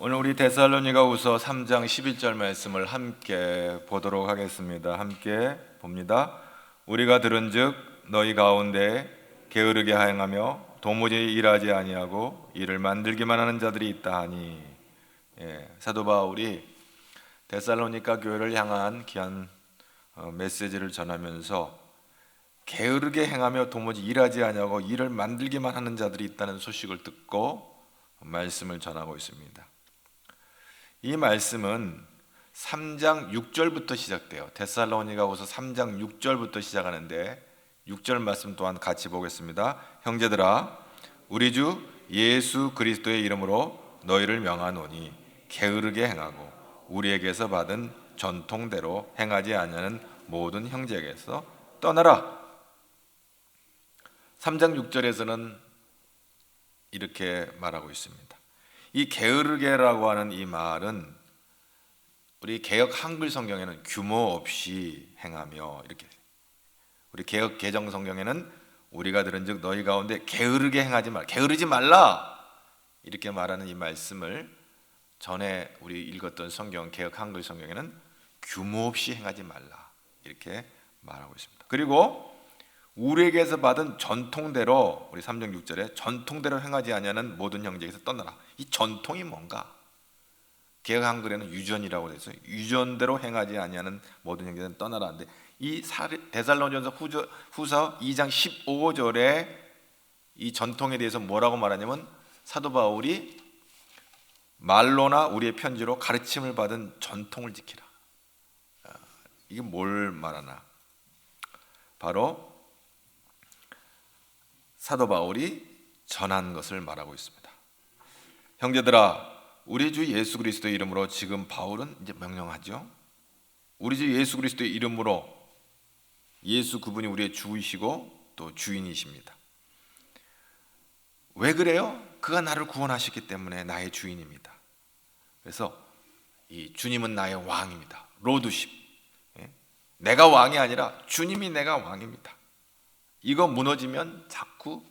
오늘 우리 데살로니가후서 3장 11절 말씀을 함께 보도록 하겠습니다. 함께 봅니다. 우리가 들은즉 너희 가운데 게으르게 행하며 도무지 일하지 아니하고 일을 만들기만 하는 자들이 있다 하니. 사도 바울이 데살로니가 교회를 향한 귀한 메시지를 전하면서 게으르게 행하며 도무지 일하지 아니하고 일을 만들기만 하는 자들이 있다는 소식을 듣고 말씀을 전하고 있습니다. 이 말씀은 3장 6절부터 시작돼요. 데살로니가후서 3장 6절부터 시작하는데 6절 말씀 또한 같이 보겠습니다. 형제들아, 우리 주 예수 그리스도의 이름으로 너희를 명하노니 게으르게 행하고 우리에게서 받은 전통대로 행하지 아니하는 모든 형제에게서 떠나라. 3장 6절에서는 이렇게 말하고 있습니다. 이 게으르게라고 하는 이 말은 우리 개역 한글 성경에는 규모 없이 행하며, 이렇게 우리 개역 개정 성경에는 우리가 들은즉 너희 가운데 게으르게 행하지 말라, 게으르지 말라, 이렇게 말하는 이 말씀을 전에 우리 읽었던 성경 개역 한글 성경에는 규모 없이 행하지 말라 이렇게 말하고 있습니다. 그리고 우리에게서 받은 전통대로, 우리 3장 6절에 전통대로 행하지 아니하는 모든 형제에게서 떠나라. 이 전통이 뭔가? 개역 한글에는 유전이라고 되어 있어요. 유전대로 행하지 아니하는 모든 형제는 떠나라는데, 이 데살로니가서 후서 2장 15절에 이 전통에 대해서 뭐라고 말하냐면, 사도 바울이 말로나 우리의 편지로 가르침을 받은 전통을 지키라. 이게 뭘 말하나? 바로 사도 바울이 전한 것을 말하고 있습니다. 형제들아, 우리 주 예수 그리스도의 이름으로, 지금 바울은 이제 명령하죠. 우리 주 예수 그리스도의 이름으로, 예수 그분이 우리의 주이시고 또 주인이십니다. 왜 그래요? 그가 나를 구원하셨기 때문에 나의 주인입니다. 그래서 이 주님은 나의 왕입니다. 로드십. 내가 왕이 아니라 주님이 내가 왕입니다. 이거 무너지면 자꾸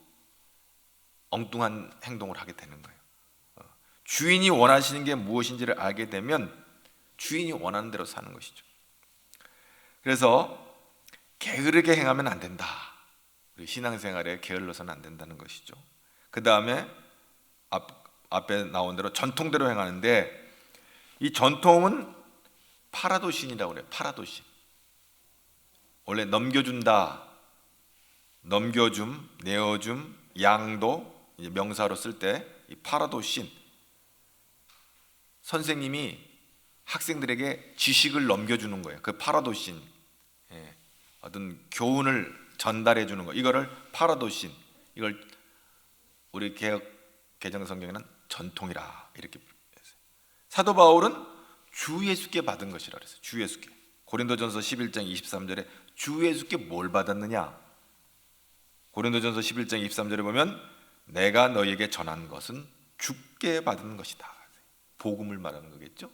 엉뚱한 행동을 하게 되는 거예요. 주인이 원하시는 게 무엇인지를 알게 되면 주인이 원하는 대로 사는 것이죠. 그래서 게으르게 행하면 안 된다. 우리 신앙생활에 게을러서는 안 된다는 것이죠. 그 다음에 앞에 나온 대로 전통대로 행하는데, 이 전통은 파라도신이라고 그래요. 파라도신. 원래 넘겨준다, 넘겨줌, 내어줌, 양도, 이제 명사로 쓸 때 이 파라도신, 선생님이 학생들에게 지식을 넘겨주는 거예요. 그 파라도신, 어떤 교훈을 전달해 주는 거, 이거를 파라도신, 이걸 우리 개역 개정 성경에는 전통이라 이렇게 했어요. 사도 바울은 주 예수께 받은 것이라 그랬어요. 주 예수께. 고린도전서 11장 23절에 주 예수께 뭘 받았느냐? 고린도전서 11장 23절에 보면 내가 너희에게 전한 것은 주께 받은 것이다. 복음을 말하는 거겠죠.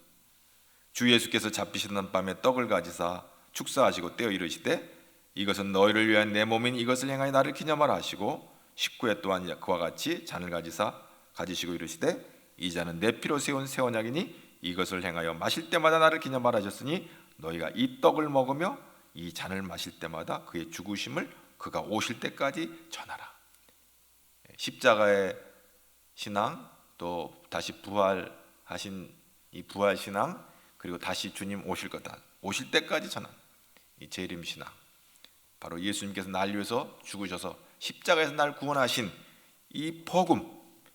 주 예수께서 잡히시던 밤에 떡을 가지사 축사하시고 떼어 이르시되 이것은 너희를 위한 내 몸인 이것을 행하여 나를 기념하라 하시고 19회 또한 그와 같이 잔을 가지사 가지시고 이르시되 이 잔은 내 피로 세운 새 언약이니 이것을 행하여 마실 때마다 나를 기념하라 하셨으니 너희가 이 떡을 먹으며 이 잔을 마실 때마다 그의 죽으심을 그가 오실 때까지 전하라. 십자가의 신앙, 또 다시 부활하신 이 부활 신앙, 그리고 다시 주님 오실 거다, 오실 때까지 전하는 이 재림 신앙, 바로 예수님께서 날 위해서 죽으셔서 십자가에서 날 구원하신 이 복음,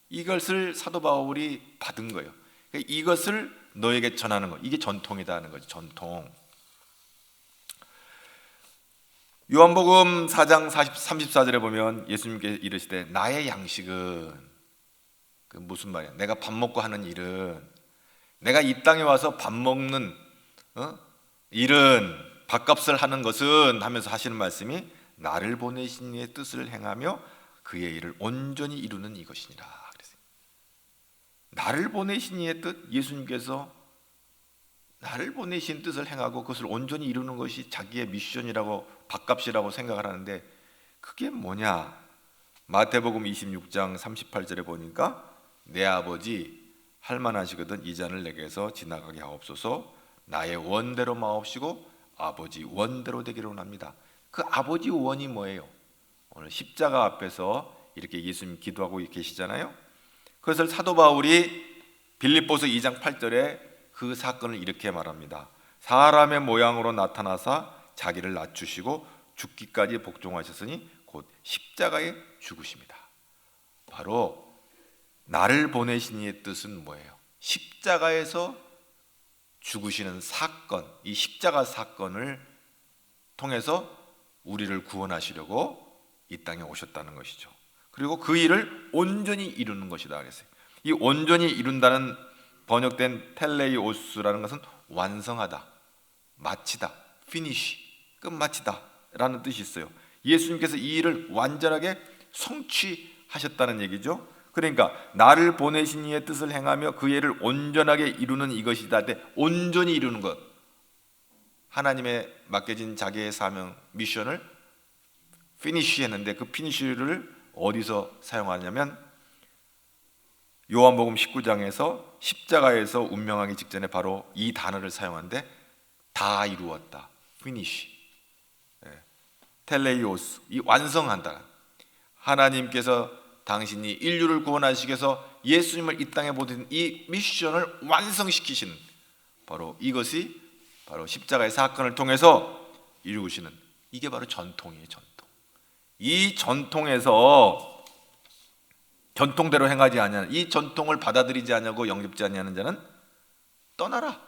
이것을 사도 바울이 받은 거예요. 이것을 너에게 전하는 거, 이게 전통이다 하는 거죠. 전통. 요한복음 4장 34절에 보면 예수님께서 이르시되 나의 양식은, 그 무슨 말이야? 내가 밥 먹고 하는 일은, 내가 이 땅에 와서 밥 먹는 일은, 밥값을 하는 것은 하면서 하시는 말씀이 나를 보내신 이의 뜻을 행하며 그의 일을 온전히 이루는 이것이니라. 그랬어요. 나를 보내신 이의 뜻, 예수님께서 나를 보내신 뜻을 행하고 그것을 온전히 이루는 것이 자기의 미션이라고, 밥값이라고 생각을 하는데, 그게 뭐냐? 마태복음 26장 38절에 보니까 내 아버지 할만하시거든 이 잔을 내게서 지나가게 하옵소서. 나의 원대로 마옵시고 아버지 원대로 되기를 원합니다. 그 아버지 원이 뭐예요? 오늘 십자가 앞에서 이렇게 예수님 기도하고 계시잖아요. 그것을 사도 바울이 빌립보서 2장 8절에 그 사건을 이렇게 말합니다. 사람의 모양으로 나타나사 자기를 낮추시고 죽기까지 복종하셨으니 곧 십자가에 죽으십니다. 바로 나를 보내신 이의 뜻은 뭐예요? 십자가에서 죽으시는 사건, 이 십자가 사건을 통해서 우리를 구원하시려고 이 땅에 오셨다는 것이죠. 그리고 그 일을 온전히 이루는 것이다 그랬어요. 이 온전히 이룬다는 번역된 텔레이오스라는 것은 완성하다, 마치다, 피니시, 끝마치다 라는 뜻이 있어요. 예수님께서 이 일을 완전하게 성취하셨다는 얘기죠. 그러니까 나를 보내신 이의 뜻을 행하며 그 일을 온전하게 이루는 이것이다. 온전히 이루는 것, 하나님의 맡겨진 자기의 사명, 미션을 피니시 했는데 그 피니시를 어디서 사용하냐면 요한복음 19장에서 십자가에서 운명하기 직전에 바로 이 단어를 사용하는데 다 이루었다, 피니시, 텔레이오스, 이 완성한다. 하나님께서 당신이 인류를 구원하시기 위해서 예수님을 이 땅에 보내신 이 미션을 완성시키신 바로 이것이 바로 십자가의 사건을 통해서 이루시는, 이게 바로 전통이에요. 전통. 이 전통에서 전통대로 행하지 아니하는, 이 전통을 받아들이지 아니하고 영접지 아니하는 자는 떠나라.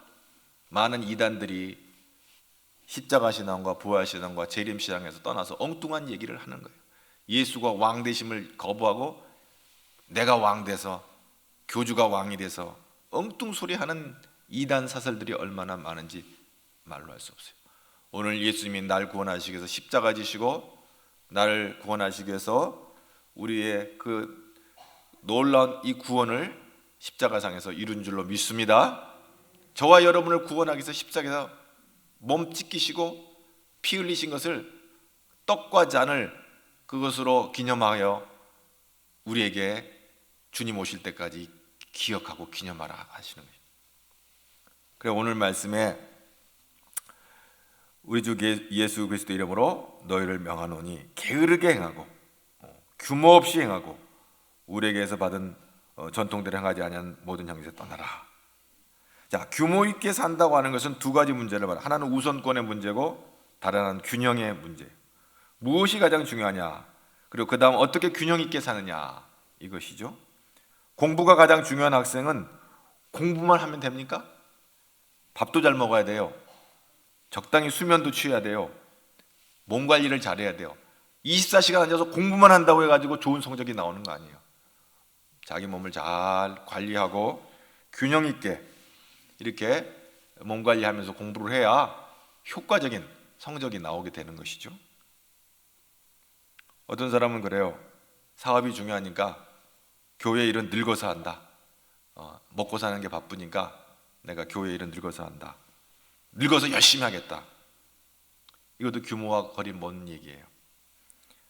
많은 이단들이 십자가 신앙과 부활 신앙과 재림 신앙에서 떠나서 엉뚱한 얘기를 하는 거예요. 예수가 왕 되심을 거부하고 내가 왕 돼서, 교주가 왕이 돼서 엉뚱 소리 하는 이단 사설들이 얼마나 많은지 말로 할 수 없어요. 오늘 예수님이 날 구원하시기 위해서 십자가 지시고 나를 구원하시기 위해서 우리의 그 놀라운 이 구원을 십자가상에서 이룬 줄로 믿습니다. 저와 여러분을 구원하기 위해서 십자가에서 몸 찢기시고 피 흘리신 것을, 떡과 잔을 그것으로 기념하여 우리에게 주님 오실 때까지 기억하고 기념하라 하시는 거예요. 그래서 오늘 말씀에 우리 주 예수 그리스도 이름으로 너희를 명하노니 게으르게 행하고 규모 없이 행하고 우리에게서 받은 전통대로 행하지 아니한 모든 형제에서 떠나라. 자, 규모 있게 산다고 하는 것은 두 가지 문제를 말해요. 하나는 우선권의 문제고 다른 하나는 균형의 문제. 무엇이 가장 중요하냐, 그리고 그 다음 어떻게 균형 있게 사느냐, 이것이죠. 공부가 가장 중요한 학생은 공부만 하면 됩니까? 밥도 잘 먹어야 돼요. 적당히 수면도 취해야 돼요. 몸 관리를 잘해야 돼요. 24시간 앉아서 공부만 한다고 해가지고 좋은 성적이 나오는 거 아니에요. 자기 몸을 잘 관리하고 균형 있게 이렇게 몸 관리하면서 공부를 해야 효과적인 성적이 나오게 되는 것이죠. 어떤 사람은 그래요. 사업이 중요하니까 교회 일은 늙어서 한다. 먹고 사는 게 바쁘니까 내가 교회 일은 늙어서 한다. 늙어서 열심히 하겠다. 이것도 규모와 거리 먼 얘기예요.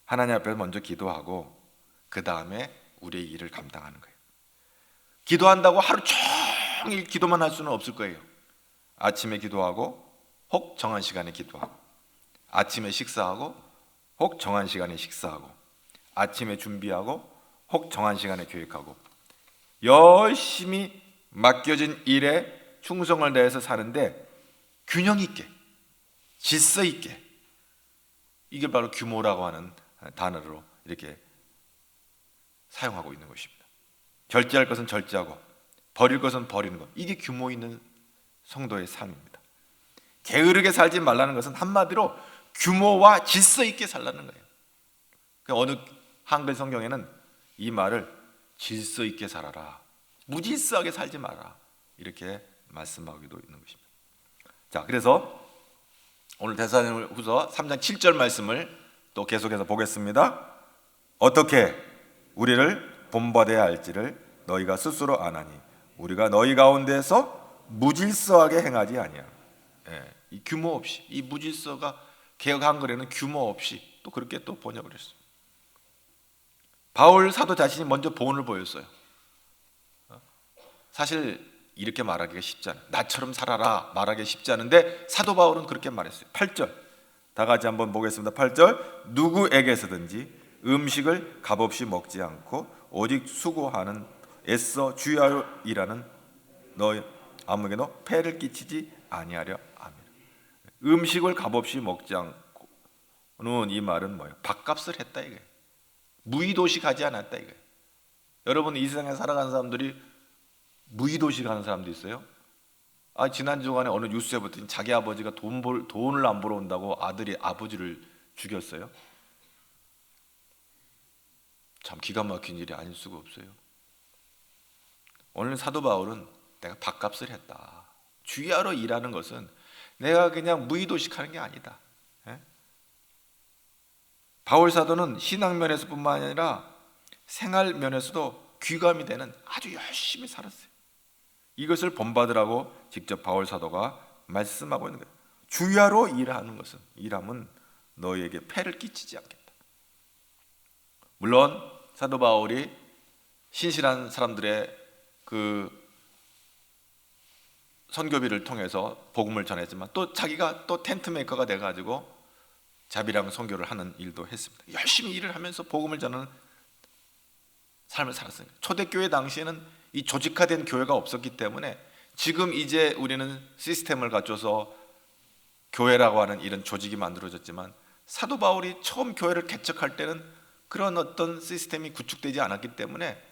하나님 앞에 먼저 기도하고 그 다음에 우리의 일을 감당하는 거예요. 기도한다고 하루 종일 기도만 할 수는 없을 거예요. 아침에 기도하고 혹 정한 시간에 기도하고, 아침에 식사하고 혹 정한 시간에 식사하고, 아침에 준비하고 혹 정한 시간에 교육하고, 열심히 맡겨진 일에 충성을 다해서 사는데 균형 있게, 질서 있게, 이게 바로 규모라고 하는 단어로 이렇게 사용하고 있는 것입니다. 절제할 것은 절제하고 버릴 것은 버리는 것, 이게 규모 있는 성도의 삶입니다. 게으르게 살지 말라는 것은 한마디로 규모와 질서 있게 살라는 거예요. 어느 한글 성경에는 이 말을 질서 있게 살아라, 무질서하게 살지 마라, 이렇게 말씀하기도 있는 것입니다. 자, 그래서 오늘 데살로니가후서 3장 7절 말씀을 또 계속해서 보겠습니다. 어떻게 우리를 본받아야 할지를 너희가 스스로 아나니 우리가 너희 가운데서 무질서하게 행하지 아니하라. 이 규모 없이, 이 무질서가 개역 한글에는 규모 없이 또 그렇게 또 번역을 했어요. 바울 사도 자신이 먼저 본을 보였어요. 사실 이렇게 말하기가 쉽지 않아요. 나처럼 살아라 말하기 쉽지 않은데 사도 바울은 그렇게 말했어요. 8절 다 같이 한번 보겠습니다. 8절 누구에게서든지 음식을 값없이 먹지 않고 오직 수고하는 애써 주야로 일하는 너 아무에게도 폐를 끼치지 아니하려 함이라. 음식을 값없이 먹지 않고는 이 말은 뭐예요? 밥값을 했다 이거예요. 무의도식하지 않았다 이거예요. 여러분 이 세상에 살아가는 사람들이 무의도식하는 사람도 있어요. 지난 주간에 어느 뉴스에 봤더니 자기 아버지가 돈을 안 벌어 온다고 아들이 아버지를 죽였어요. 참 기가 막힌 일이 아닐 수가 없어요. 오늘 사도 바울은 내가 밥값을 했다. 주야로 일하는 것은 내가 그냥 무의도식하는 게 아니다. 바울 사도는 신앙 면에서뿐만 아니라 생활 면에서도 귀감이 되는 아주 열심히 살았어요. 이것을 본받으라고 직접 바울 사도가 말씀하고 있는 거예요. 주야로 일하는 것은 일함은 너희에게 폐를 끼치지 않겠다. 물론 사도 바울이 신실한 사람들의 그 선교비를 통해서 복음을 전했지만 또 자기가 또 텐트 메이커가 돼가지고 자비랑 선교를 하는 일도 했습니다. 열심히 일을 하면서 복음을 전하는 삶을 살았어요. 초대교회 당시에는 이 조직화된 교회가 없었기 때문에 지금 이제 우리는 시스템을 갖춰서 교회라고 하는 이런 조직이 만들어졌지만 사도 바울이 처음 교회를 개척할 때는 그런 어떤 시스템이 구축되지 않았기 때문에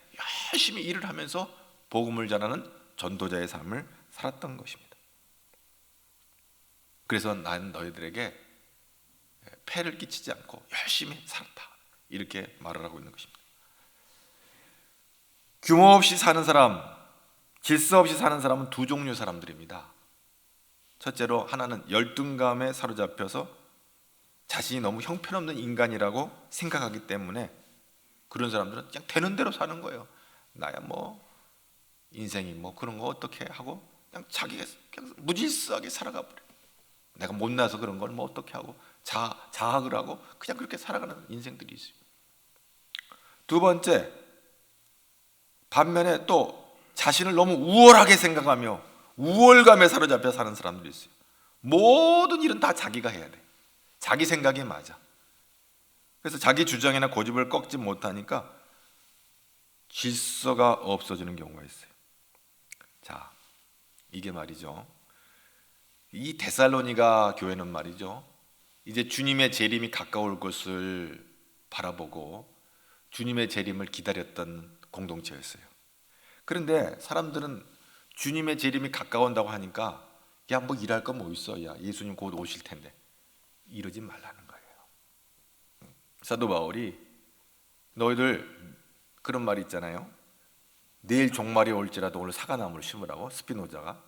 열심히 일을 하면서 복음을 전하는 전도자의 삶을 살았던 것입니다. 그래서 난 너희들에게 폐를 끼치지 않고 열심히 살았다 이렇게 말을 하고 있는 것입니다. 규모 없이 사는 사람, 질서 없이 사는 사람은 두 종류 사람들입니다. 첫째로 하나는 열등감에 사로잡혀서 자신이 너무 형편없는 인간이라고 생각하기 때문에 그런 사람들은 그냥 되는 대로 사는 거예요. 나야 뭐 인생이 뭐 그런 거 어떻게 하고 그냥 자기가 그냥 무질서하게 살아가 버려. 내가 못나서 그런 걸 뭐 어떻게 하고 자학을 하고 그냥 그렇게 살아가는 인생들이 있어요. 두 번째, 반면에 또 자신을 너무 우월하게 생각하며 우월감에 사로잡혀 사는 사람들이 있어요. 모든 일은 다 자기가 해야 돼. 자기 생각이 맞아. 그래서 자기 주장이나 고집을 꺾지 못하니까 질서가 없어지는 경우가 있어요. 자, 이게 말이죠. 이 데살로니가 교회는 말이죠. 이제 주님의 재림이 가까울 것을 바라보고 주님의 재림을 기다렸던 공동체였어요. 그런데 사람들은 주님의 재림이 가까운다고 하니까 야, 뭐 일할 거 뭐 있어? 야, 예수님 곧 오실 텐데. 이러지 말라는 거예요. 사도 바울이 너희들 그런 말이 있잖아요. 내일 종말이 올지라도 오늘 사과나무를 심으라고 스피노자가.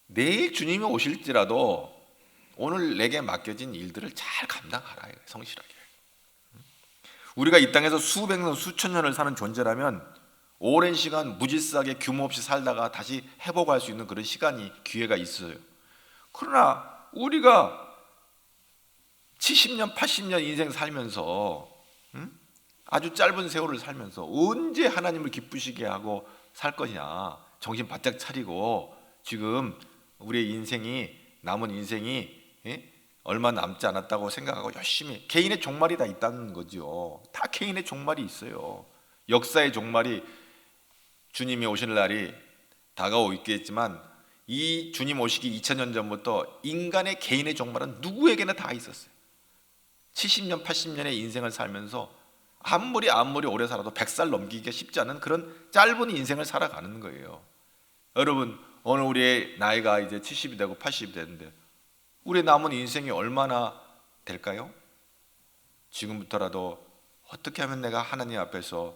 내일 주님이 오실지라도 오늘 내게 맡겨진 일들을 잘 감당하라. 성실하게. 우리가 이 땅에서 수백 년, 수천 년을 사는 존재라면 오랜 시간 무질서하게 규모 없이 살다가 다시 회복할 수 있는 그런 시간이 기회가 있어요. 그러나 우리가 70년, 80년 인생 살면서 아주 짧은 세월을 살면서 언제 하나님을 기쁘시게 하고 살 거냐. 정신 바짝 차리고 지금 우리의 인생이 남은 인생이 얼마 남지 않았다고 생각하고 열심히 개인의 종말이 다 있다는 거죠. 다 개인의 종말이 있어요. 역사의 종말이 주님이 오실 날이 다가오고 있겠지만 이 주님 오시기 2000년 전부터 인간의 개인의 종말은 누구에게나 다 있었어요. 70년, 80년의 인생을 살면서 아무리 오래 살아도 100살 넘기기가 쉽지 않은 그런 짧은 인생을 살아가는 거예요. 여러분, 오늘 우리의 나이가 이제 70이 되고 80이 되는데 우리 남은 인생이 얼마나 될까요? 지금부터라도 어떻게 하면 내가 하나님 앞에서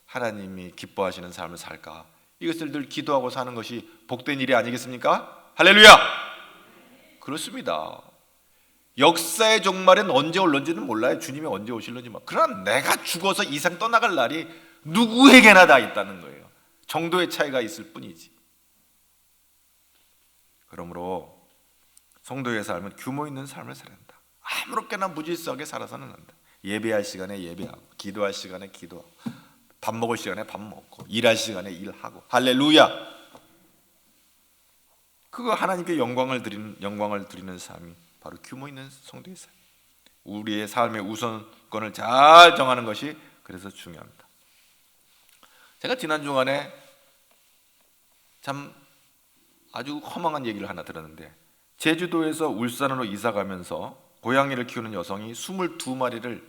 하나님이 기뻐하시는 삶을 살까? 이것을 늘 기도하고 사는 것이 복된 일이 아니겠습니까? 할렐루야! 그렇습니다. 역사의 종말은 언제 올는지는 몰라요. 주님이 언제 오실는지. 그러나 내가 죽어서 이상 떠나갈 날이 누구에게나 다 있다는 거예요. 정도의 차이가 있을 뿐이지. 그러므로 성도의 삶은 규모 있는 삶을 살아야 한다. 아무렇게나 무질서하게 살아서는 안 된다. 예배할 시간에 예배하고 기도할 시간에 기도하고 밥 먹을 시간에 밥 먹고 일할 시간에 일하고. 할렐루야. 그거 하나님께 영광을 드리는 삶이 바로 규모 있는 성도의 삶. 우리의 삶의 우선권을 잘 정하는 것이 그래서 중요합니다. 제가 지난 주간에 참 아주 허망한 얘기를 하나 들었는데, 제주도에서 울산으로 이사 가면서 고양이를 키우는 여성이 22마리를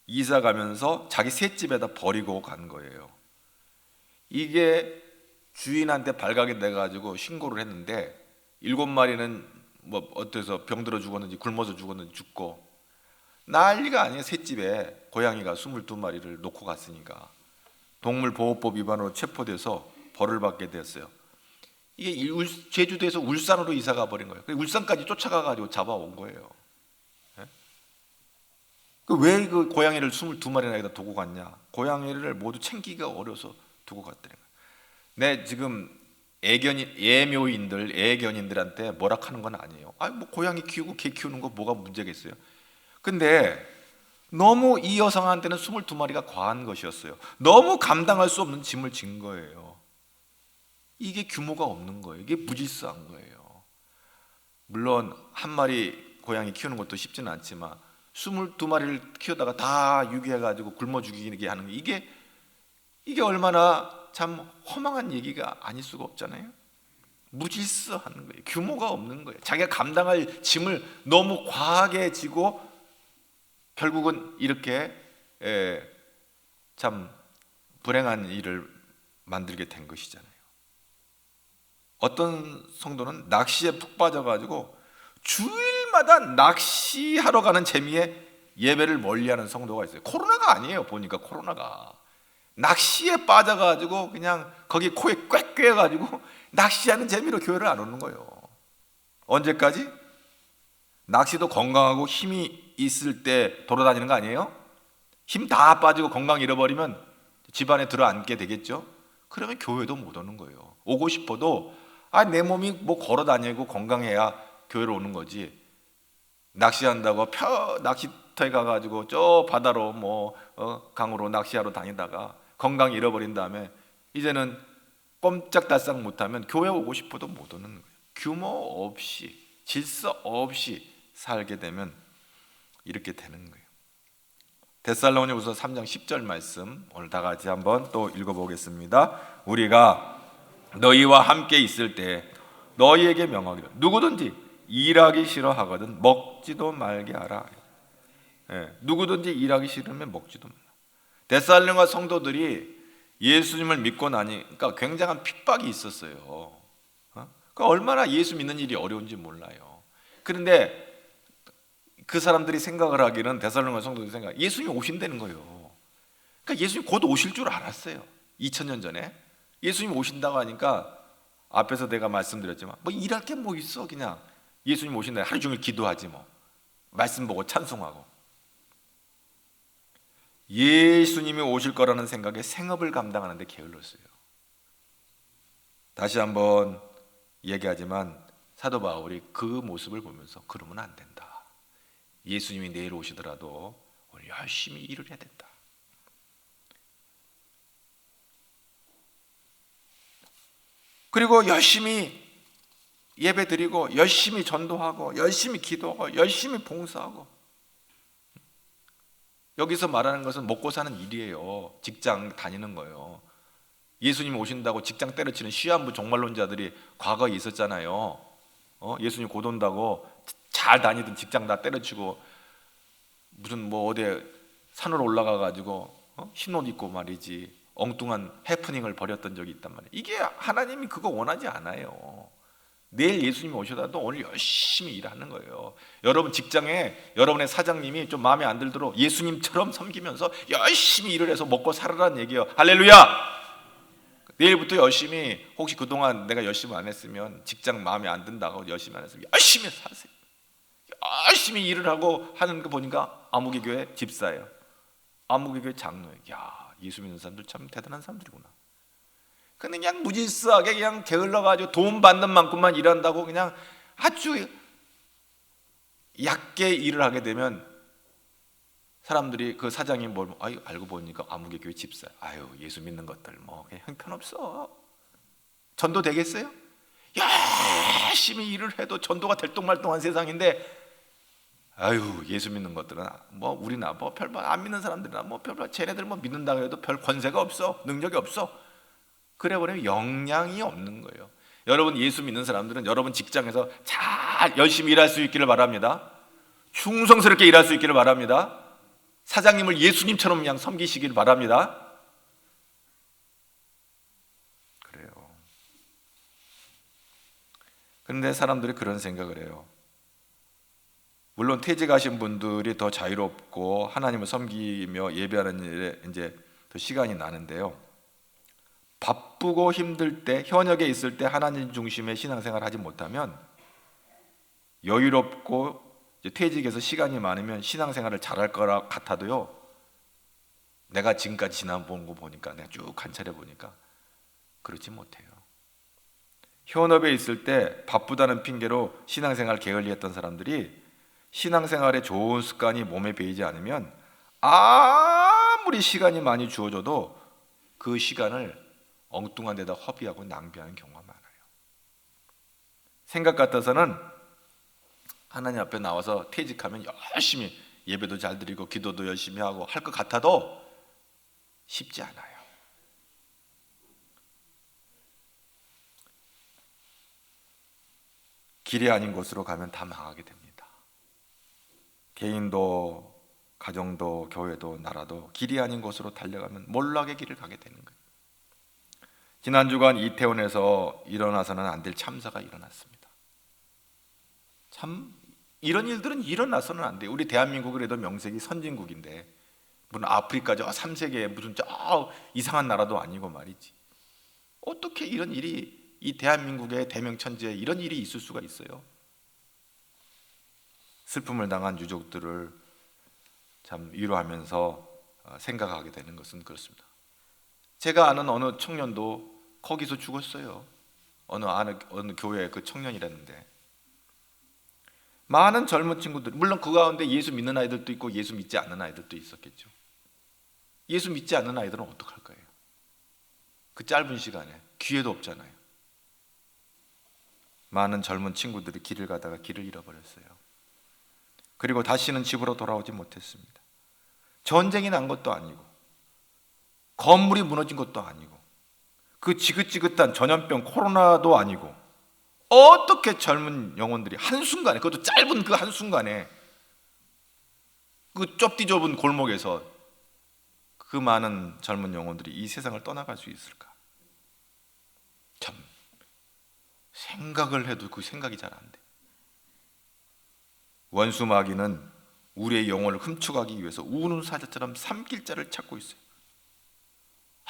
이사 가면서 자기 셋집에다 버리고 간 거예요. 이게 주인한테 발각이 돼가지고 신고를 했는데 7마리는 뭐 어때서 병들어 죽었는지 굶어서 죽었는지 죽고 난리가 아니에요. 셋집에 고양이가 22마리를 놓고 갔으니까 동물보호법 위반으로 체포돼서 벌을 받게 됐어요. 이게 제주도에서 울산으로 이사가 버린 거예요. 울산까지 쫓아가가지고 잡아온 거예요. 왜 그 고양이를 22마리나 여기다 두고 갔냐? 고양이를 모두 챙기기가 어려서 두고 갔다는 거예요. 네, 지금 애견인들한테 뭐라 하는 건 아니에요. 뭐 고양이 키우고 개 키우는 거 뭐가 문제겠어요? 근데 너무 이 여성한테는 22마리가 과한 것이었어요. 너무 감당할 수 없는 짐을 진 거예요. 이게 규모가 없는 거예요. 이게 무질서한 거예요. 물론 한 마리 고양이 키우는 것도 쉽지는 않지만 22마리를 키우다가 다 유기해가지고 굶어 죽이게 하는 게 이게 얼마나 참 허망한 얘기가 아닐 수가 없잖아요. 무질서한 거예요. 규모가 없는 거예요. 자기가 감당할 짐을 너무 과하게 지고 결국은 이렇게 참 불행한 일을 만들게 된 것이잖아요. 어떤 성도는 낚시에 푹 빠져가지고 주일마다 낚시하러 가는 재미에 예배를 멀리하는 성도가 있어요. 코로나가 아니에요. 보니까 코로나가 낚시에 빠져가지고 그냥 거기 코에 꽥 꿰가지고 낚시하는 재미로 교회를 안 오는 거예요. 언제까지? 낚시도 건강하고 힘이 있을 때 돌아다니는 거 아니에요? 힘 다 빠지고 건강 잃어버리면 집안에 들어앉게 되겠죠? 그러면 교회도 못 오는 거예요. 오고 싶어도 내 몸이 뭐 걸어 다니고 건강해야 교회로 오는 거지. 낚시한다고 낚시터에 가가지고 저 바다로 강으로 낚시하러 다니다가 건강 잃어버린 다음에 이제는 꼼짝달싹 못하면 교회 오고 싶어도 못 오는 거예요. 규모 없이 질서 없이 살게 되면 이렇게 되는 거예요. 데살로니가후서 3장 10절 말씀 오늘 다 같이 한번 또 읽어보겠습니다. 우리가 너희와 함께 있을 때 너희에게 명하기를 누구든지 일하기 싫어하거든 먹지도 말게 하라. 누구든지 일하기 싫으면 먹지도 말라. 데살로니가 성도들이 예수님을 믿고 나니까 굉장한 핍박이 있었어요. 그러니까 얼마나 예수 믿는 일이 어려운지 몰라요. 그런데 그 사람들이 생각을 하기는 데살로니가 성도들이 예수님이 오신다는 거예요. 그러니까 예수님 곧 오실 줄 알았어요. 2000년 전에 예수님 오신다고 하니까 앞에서 내가 말씀드렸지만 일할 게 뭐 있어. 그냥 예수님 오신다 하루 종일 기도하지 말씀 보고 찬송하고. 예수님이 오실 거라는 생각에 생업을 감당하는데 게을렀어요. 다시 한번 얘기하지만 사도 바울이 그 모습을 보면서 그러면 안 된다. 예수님이 내일 오시더라도 오늘 열심히 일을 해야 된다. 그리고 열심히 예배 드리고 열심히 전도하고 열심히 기도하고 열심히 봉사하고. 여기서 말하는 것은 먹고 사는 일이에요. 직장 다니는 거예요. 예수님 오신다고 직장 때려치는 시한부 종말론자들이 과거에 있었잖아요. 예수님 곧 온다고 잘 다니던 직장 다 때려치고 무슨 어디 산으로 올라가 가지고 흰 옷 입고 말이지 엉뚱한 해프닝을 벌였던 적이 있단 말이에요. 이게 하나님이 그거 원하지 않아요. 내일 예수님이 오셔도 오늘 열심히 일하는 거예요. 여러분 직장에 여러분의 사장님이 좀 마음에 안 들도록 예수님처럼 섬기면서 열심히 일을 해서 먹고 살아라는 얘기예요. 할렐루야. 내일부터 열심히, 혹시 그동안 내가 열심히 안 했으면 직장 마음에 안 든다고 열심히 안 했으면 열심히 사세요. 열심히 일을 하고 하는 거 보니까 아무개 교회 집사예요. 아무개 교회 장로예요. 야, 예수 믿는 사람들 참 대단한 사람들이구나. 근데 그냥 무질서하게 그냥 게을러가지고 돈 받는 만큼만 일한다고 그냥 아주 얕게 일을 하게 되면 사람들이 그 사장이 아유 알고 보니까 아무개 교회 집사. 아유 예수 믿는 것들 뭐 그냥 형편없어. 전도 되겠어요? 열심히 일을 해도 전도가 될똥말똥한 세상인데 아유 예수 믿는 것들은 뭐 우리나 뭐 별 안 믿는 사람들이나 뭐 별 쟤네들 뭐 믿는다고 해도 별 권세가 없어, 능력이 없어. 그래 버리면 영향이 없는 거예요. 여러분 예수 믿는 사람들은 여러분 직장에서 잘 열심히 일할 수 있기를 바랍니다. 충성스럽게 일할 수 있기를 바랍니다. 사장님을 예수님처럼 그냥 섬기시길 바랍니다. 그래요. 그런데 사람들이 그런 생각을 해요. 물론 퇴직하신 분들이 더 자유롭고 하나님을 섬기며 예배하는 일에 이제 더 시간이 나는데요. 바쁘고 힘들 때, 현역에 있을 때 하나님 중심의 신앙생활을 하지 못하면 여유롭고 이제 퇴직해서 시간이 많으면 신앙생활을 잘할 거라 같아도요. 내가 지금까지 지나본 거 보니까 내가 쭉 관찰해 보니까 그렇지 못해요. 현업에 있을 때 바쁘다는 핑계로 신앙생활 게을리했던 사람들이 신앙생활에 좋은 습관이 몸에 배이지 않으면 아무리 시간이 많이 주어져도 그 시간을 엉뚱한 데다 허비하고 낭비하는 경우가 많아요. 생각 같아서는 하나님 앞에 나와서 퇴직하면 열심히 예배도 잘 드리고 기도도 열심히 하고 할 것 같아도 쉽지 않아요. 길이 아닌 곳으로 가면 다 망하게 됩니다. 개인도 가정도 교회도 나라도 길이 아닌 곳으로 달려가면 몰락의 길을 가게 되는 거예요. 지난 주간 이태원에서 일어나서는 안 될 참사가 일어났습니다. 참 이런 일들은 일어나서는 안 돼요. 우리 대한민국은 그래도 명색이 선진국인데 무슨 아프리카 저 3세계 무슨 저 이상한 나라도 아니고 말이지. 어떻게 이런 일이 이 대한민국의 대명천지에 이런 일이 있을 수가 있어요? 슬픔을 당한 유족들을 참 위로하면서 생각하게 되는 것은 그렇습니다. 제가 아는 어느 청년도 거기서 죽었어요. 어느 교회의 그 청년이랬는데 많은 젊은 친구들, 물론 그 가운데 예수 믿는 아이들도 있고 예수 믿지 않는 아이들도 있었겠죠. 예수 믿지 않는 아이들은 어떡할 거예요? 그 짧은 시간에 기회도 없잖아요. 많은 젊은 친구들이 길을 가다가 길을 잃어버렸어요. 그리고 다시는 집으로 돌아오지 못했습니다. 전쟁이 난 것도 아니고 건물이 무너진 것도 아니고 그 지긋지긋한 전염병 코로나도 아니고 어떻게 젊은 영혼들이 한순간에, 그것도 짧은 그 한순간에 그 좁디좁은 골목에서 그 많은 젊은 영혼들이 이 세상을 떠나갈 수 있을까? 참 생각을 해도 그 생각이 잘 안 돼. 원수 마귀는 우리의 영혼을 훔쳐가기 위해서 우는 사자처럼 삼킬 자를 찾고 있어요.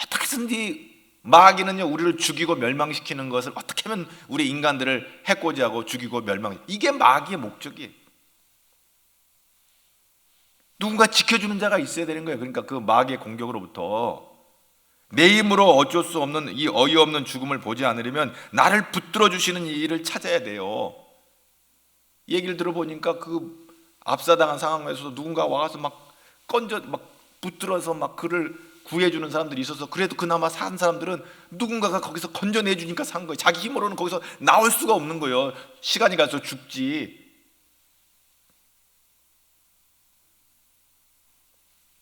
어떻게든지 마귀는요 우리를 죽이고 멸망시키는 것을 어떻게 하면 우리 인간들을 해코지하고 죽이고 이게 마귀의 목적이에요. 누군가 지켜주는 자가 있어야 되는 거예요. 그러니까 그 마귀의 공격으로부터 내 힘으로 어쩔 수 없는 이 어이없는 죽음을 보지 않으려면 나를 붙들어 주시는 일을 찾아야 돼요. 얘기를 들어보니까 그 압사당한 상황에서도 누군가 와서 막 붙들어서 막 그를 구해주는 사람들이 있어서 그래도 그나마 산 사람들은 누군가가 거기서 건져내주니까 산 거예요. 자기 힘으로는 거기서 나올 수가 없는 거예요. 시간이 가서 죽지.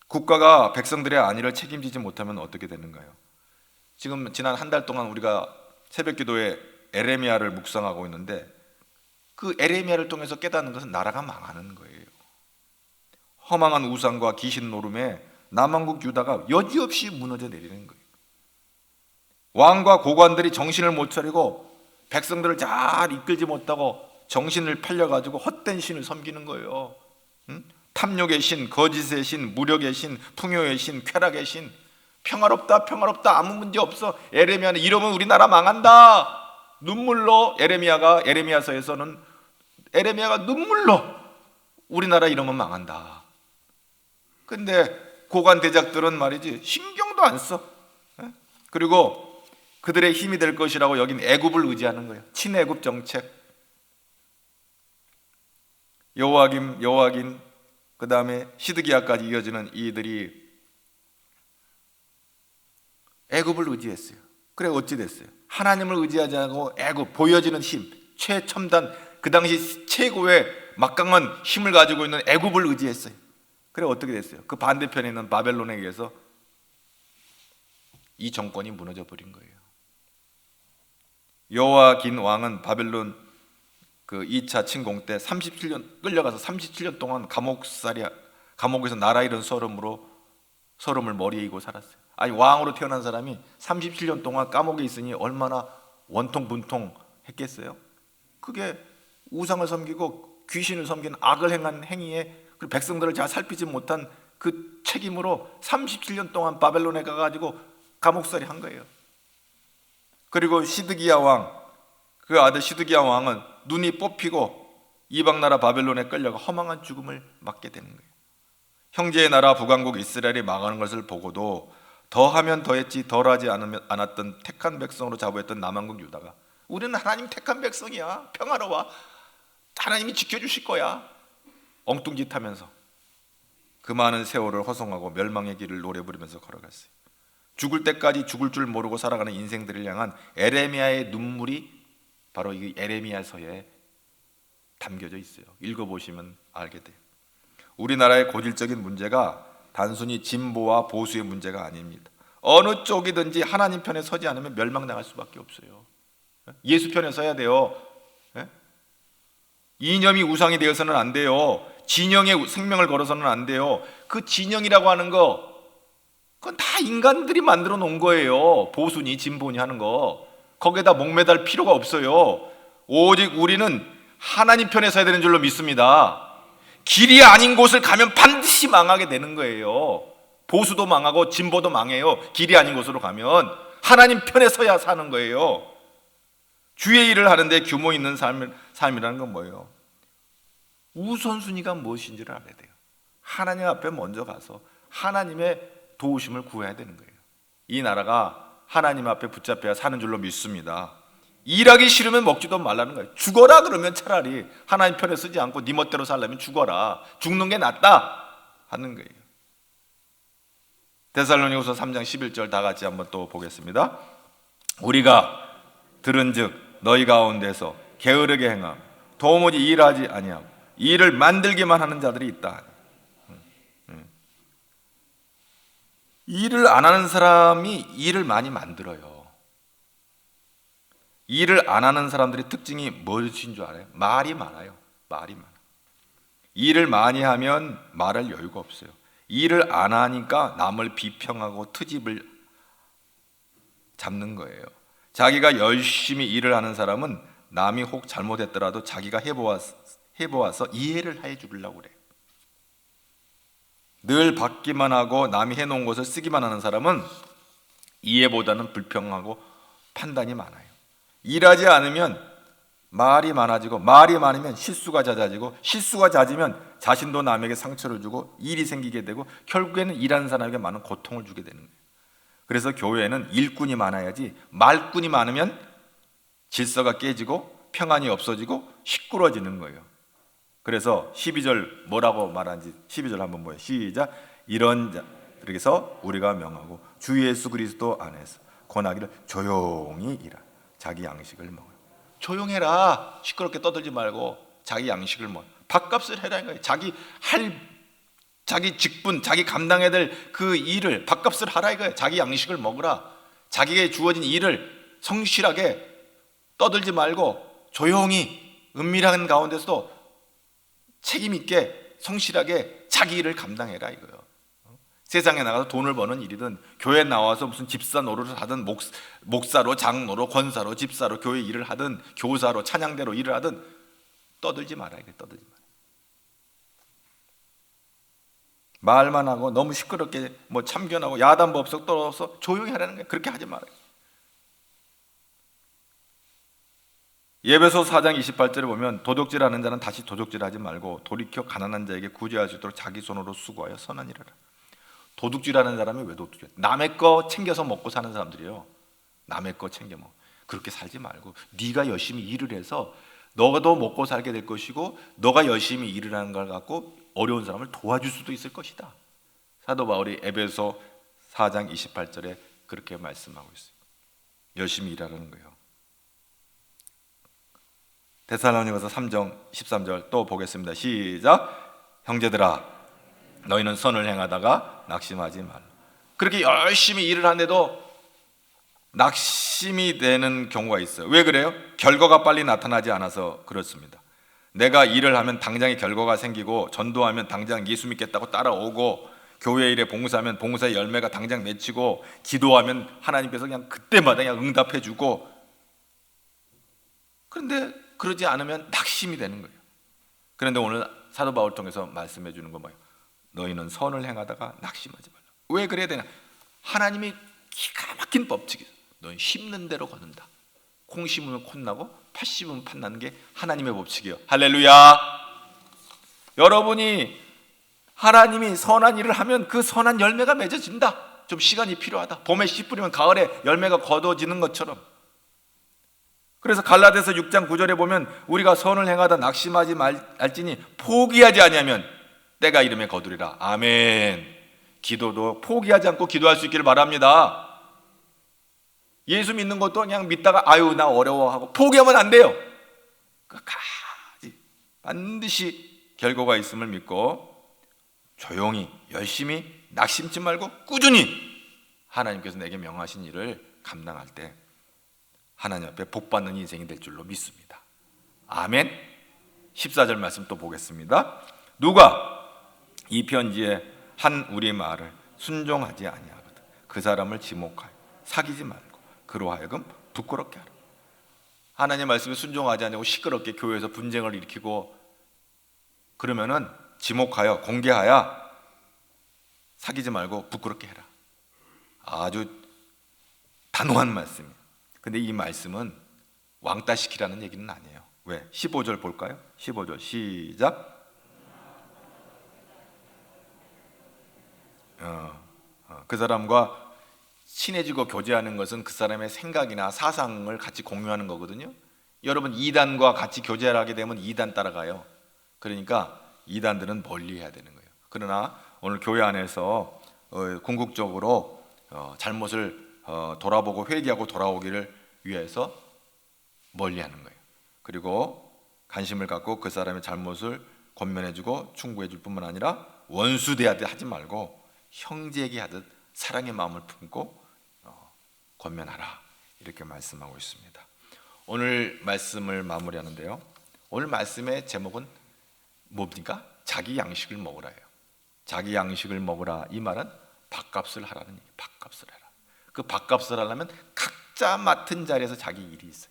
국가가 백성들의 안위를 책임지지 못하면 어떻게 되는가요? 지금 지난 한 달 동안 우리가 새벽기도에 에레미야를 묵상하고 있는데 그 에레미야를 통해서 깨닫는 것은 나라가 망하는 거예요. 허망한 우상과 귀신 노름에 남왕국 유다가 여지없이 무너져 내리는 거예요. 왕과 고관들이 정신을 못 차리고 백성들을 잘 이끌지 못하고 정신을 팔려가지고 헛된 신을 섬기는 거예요. 탐욕의 신, 거짓의 신, 무력의 신, 풍요의 신, 쾌락의 신. 평화롭다 평화롭다 아무 문제 없어. 에레미야는 이러면 우리나라 망한다. 눈물로 에레미야서에서는 에레미야가 눈물로 우리나라 이러면 망한다. 근데 고관 대작들은 말이지 신경도 안 써. 그리고 그들의 힘이 될 것이라고 여긴 애굽을 의지하는 거예요. 친애굽 정책. 여호와긴 그 다음에 시드기야까지 이어지는 이들이 애굽을 의지했어요. 그래 어찌 됐어요? 하나님을 의지하지 않고 애굽, 보여지는 힘, 최첨단 그 당시 최고의 막강한 힘을 가지고 있는 애굽을 의지했어요. 그래 어떻게 됐어요? 그 반대편에 있는 바벨론에 의해서 이 정권이 무너져 버린 거예요. 여호와긴 왕은 바벨론 그 2차 침공 때 37년 끌려가서 37년 동안 감옥에서 나라 잃은 서름을 머리에 이고 살았어요. 아니 왕으로 태어난 사람이 37년 동안 감옥에 있으니 얼마나 원통 분통 했겠어요? 그게 우상을 섬기고 귀신을 섬기는 악을 행한 행위에 그리고 백성들을 잘 살피지 못한 그 책임으로 37년 동안 바벨론에 가가지고 감옥살이 한 거예요. 그리고 시드기야 왕, 그 아들 시드기야 왕은 눈이 뽑히고 이방 나라 바벨론에 끌려가 허망한 죽음을 맞게 되는 거예요. 형제의 나라 북왕국 이스라엘이 망하는 것을 보고도 더하면 더했지 덜하지 않았던 택한 백성으로 자부했던 남왕국 유다가 우리는 하나님 택한 백성이야, 평화로워, 하나님이 지켜주실 거야, 엉뚱짓 하면서 그 많은 세월을 허송하고 멸망의 길을 노래 부르면서 걸어갔어요. 죽을 때까지 죽을 줄 모르고 살아가는 인생들을 향한 에레미야의 눈물이 바로 이 에레미야서에 담겨져 있어요. 읽어보시면 알게 돼요. 우리나라의 고질적인 문제가 단순히 진보와 보수의 문제가 아닙니다. 어느 쪽이든지 하나님 편에 서지 않으면 멸망당할 수밖에 없어요. 예수 편에 서야 돼요. 이념이 우상이 되어서는 안 돼요. 진영의 생명을 걸어서는 안 돼요. 그 진영이라고 하는 거 그건 다 인간들이 만들어 놓은 거예요. 보수니 진보니 하는 거 거기에다 목매달 필요가 없어요. 오직 우리는 하나님 편에 서야 되는 줄로 믿습니다. 길이 아닌 곳을 가면 반드시 망하게 되는 거예요. 보수도 망하고 진보도 망해요. 길이 아닌 곳으로 가면 하나님 편에 서야 사는 거예요. 주의 일을 하는데 규모 있는 삶이라는 건 뭐예요? 우선순위가 무엇인지를 알아야 돼요. 하나님 앞에 먼저 가서 하나님의 도우심을 구해야 되는 거예요. 이 나라가 하나님 앞에 붙잡혀야 사는 줄로 믿습니다. 일하기 싫으면 먹지도 말라는 거예요. 죽어라 그러면 차라리 하나님 편에 서지 않고 네 멋대로 살려면 죽어라. 죽는 게 낫다 하는 거예요. 데살로니가서 3장 11절 다 같이 한번 또 보겠습니다. 우리가 들은즉 너희 가운데서 게으르게 행함 도무지 일하지 아니하고 일을 만들기만 하는 자들이 있다. 일을 안 하는 사람이 일을 많이 만들어요. 일을 안 하는 사람들의 특징이 무엇인 줄 알아요? 말이 많아요. 말이 많아. 일을 많이 하면 말할 여유가 없어요. 일을 안 하니까 남을 비평하고 트집을 잡는 거예요. 자기가 열심히 일을 하는 사람은 남이 혹 잘못했더라도 자기가 해보아서 이해를 해 주려고 그래요. 늘 받기만 하고 남이 해놓은 것을 쓰기만 하는 사람은 이해보다는 불평하고 판단이 많아요. 일하지 않으면 말이 많아지고 말이 많으면 실수가 잦아지고 실수가 잦으면 자신도 남에게 상처를 주고 일이 생기게 되고 결국에는 일하는 사람에게 많은 고통을 주게 되는 거예요. 그래서 교회에는 일꾼이 많아야지 말꾼이 많으면 질서가 깨지고 평안이 없어지고 시끄러워지는 거예요. 그래서 12절 뭐라고 말하는지 12절 한번 보여요. 시작. 이런 자들에게서 우리가 명하고 주 예수 그리스도 안에서 권하기를 조용히 일하 자기 양식을 먹어요. 조용해라. 시끄럽게 떠들지 말고 자기 양식을 먹어. 밥값을 해라는 거예요. 자기 직분, 자기 감당해야 될 그 일을 밥값을 하라 이거예요. 자기 양식을 먹으라. 자기에게 주어진 일을 성실하게 떠들지 말고 조용히 은밀한 가운데서도 책임 있게 성실하게 자기 일을 감당해라 이거예요. 세상에 나가서 돈을 버는 일이든 교회에 나와서 무슨 집사 노릇을 하든 목사로 장로로 권사로 집사로 교회 일을 하든 교사로 찬양대로 일을 하든 떠들지 말아야 돼. 떠들지 말아요. 말만 하고 너무 시끄럽게 뭐 참견하고 야단법석 떨어서 조용히 하라는 거예요. 그렇게 하지 말아요. 예배소 4장 28절에 보면 도둑질하는 자는 다시 도둑질하지 말고 돌이켜 가난한 자에게 구제할 수 있도록 자기 손으로 수고하여 선한 일을 하라. 도둑질하는 사람이 왜 도둑질? 남의 거 챙겨서 먹고 사는 사람들이요. 남의 거 챙겨 먹어. 그렇게 살지 말고 네가 열심히 일을 해서 너도 먹고 살게 될 것이고 너가 열심히 일을 하는 걸 갖고 어려운 사람을 도와줄 수도 있을 것이다. 사도 바울이 에베소 4장 28절에 그렇게 말씀하고 있어요. 열심히 일하라는 거예요. 데살로니가서 3장 13절 또 보겠습니다. 시작. 형제들아 너희는 선을 행하다가 낙심하지 말라. 그렇게 열심히 일을 하는데도 낙심이 되는 경우가 있어요. 왜 그래요? 결과가 빨리 나타나지 않아서 그렇습니다. 내가 일을 하면 당장의 결과가 생기고, 전도하면 당장 예수 믿겠다고 따라오고, 교회 일에 봉사하면 봉사의 열매가 당장 맺히고, 기도하면 하나님께서 그냥 그때마다 그냥 응답해 주고, 그런데 그러지 않으면 낙심이 되는 거예요. 그런데 오늘 사도 바울 통해서 말씀해 주는 건 뭐예요? 너희는 선을 행하다가 낙심하지 말라. 왜 그래야 되나? 하나님이 기가 막힌 법칙이에요. 너희 심는 대로 거둔다. 콩 심으면 콩 나고 팥 심으면 팥 나는 게 하나님의 법칙이에요. 할렐루야. 여러분이 하나님이 선한 일을 하면 그 선한 열매가 맺어진다. 좀 시간이 필요하다. 봄에 씨 뿌리면 가을에 열매가 거둬지는 것처럼. 그래서 갈라디아서 6장 9절에 보면 우리가 선을 행하다 낙심하지 말지니 포기하지 아니하면 때가 이름에 거두리라. 아멘. 기도도 포기하지 않고 기도할 수 있기를 바랍니다. 예수 믿는 것도 그냥 믿다가 아유 나 어려워하고 포기하면 안 돼요. 끝까지 반드시 결과가 있음을 믿고 조용히 열심히 낙심치 말고 꾸준히 하나님께서 내게 명하신 일을 감당할 때 하나님 앞에 복받는 인생이 될 줄로 믿습니다. 아멘. 14절 말씀 또 보겠습니다. 누가 이 편지에 한 우리 말을 순종하지 아니하거든 그 사람을 지목하여 사귀지 말고 그로 하여금 부끄럽게 하라. 하나님 말씀에 순종하지 않고 시끄럽게 교회에서 분쟁을 일으키고 그러면은 지목하여 공개하여 사귀지 말고 부끄럽게 해라. 아주 단호한 말씀이에요. 근데 이 말씀은 왕따 시키라는 얘기는 아니에요. 왜? 15절 볼까요? 15절 시작. 그 사람과 친해지고 교제하는 것은 그 사람의 생각이나 사상을 같이 공유하는 거거든요. 여러분 이단과 같이 교제를 하게 되면 이단 따라가요. 그러니까 이단들은 멀리해야 되는 거예요. 그러나 오늘 교회 안에서 궁극적으로 잘못을 돌아보고 회개하고 돌아오기를 위해서 멀리하는 거예요. 그리고 관심을 갖고 그 사람의 잘못을 권면해주고 충고해줄 뿐만 아니라 원수 대하듯 하지 말고 형제에게 하듯 사랑의 마음을 품고 권면하라 이렇게 말씀하고 있습니다. 오늘 말씀을 마무리하는데요. 오늘 말씀의 제목은 뭡니까? 자기 양식을 먹으라예요. 자기 양식을 먹으라 이 말은 밥값을 하라는 얘기예요. 밥값을 해라. 그 밥값을 하려면 각자 맡은 자리에서 자기 일이 있어요.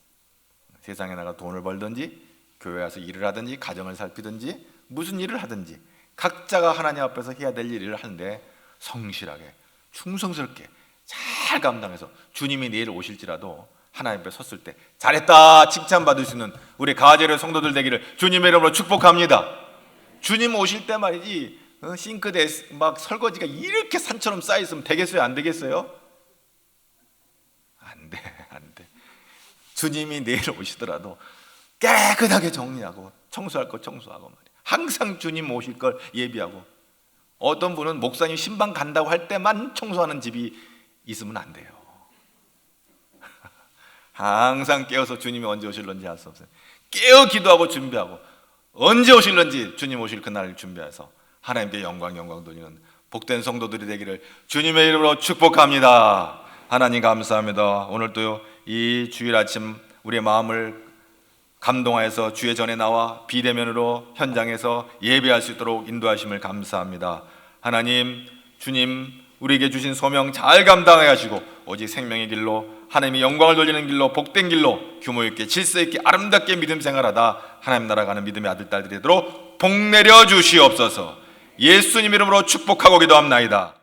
세상에 나가 돈을 벌든지 교회 와서 일을 하든지 가정을 살피든지 무슨 일을 하든지 각자가 하나님 앞에서 해야 될 일을 하는데 성실하게 충성스럽게 잘 감당해서 주님이 내일 오실지라도 하나님 앞에 섰을 때 잘했다 칭찬받을 수 있는 우리 가제를 성도들 되기를 주님의 이름으로 축복합니다. 주님 오실 때 말이지 싱크대에 막 설거지가 이렇게 산처럼 쌓여있으면 되겠어요? 안 되겠어요? 안 돼. 주님이 내일 오시더라도 깨끗하게 정리하고 청소할 거 청소하고 말이야. 항상 주님 오실 걸 예비하고. 어떤 분은 목사님 신방 간다고 할 때만 청소하는 집이 있으면 안 돼요. 항상 깨어서 주님이 언제 오실런지 알 수 없어요. 깨어 기도하고 준비하고 언제 오실런지 주님 오실 그날을 준비해서 하나님께 영광 돌리는 복된 성도들이 되기를 주님의 이름으로 축복합니다. 하나님 감사합니다. 오늘도 이 주일 아침 우리의 마음을 감동하여서 주의 전에 나와 비대면으로 현장에서 예배할 수 있도록 인도하심을 감사합니다. 하나님, 주님 우리에게 주신 소명 잘 감당하여 하시고 오직 생명의 길로 하나님의 영광을 돌리는 길로 복된 길로 규모 있게 질서 있게 아름답게 믿음 생활하다 하나님 나라 가는 믿음의 아들 딸들이 되도록 복 내려 주시옵소서. 예수님 이름으로 축복하고 기도합나이다.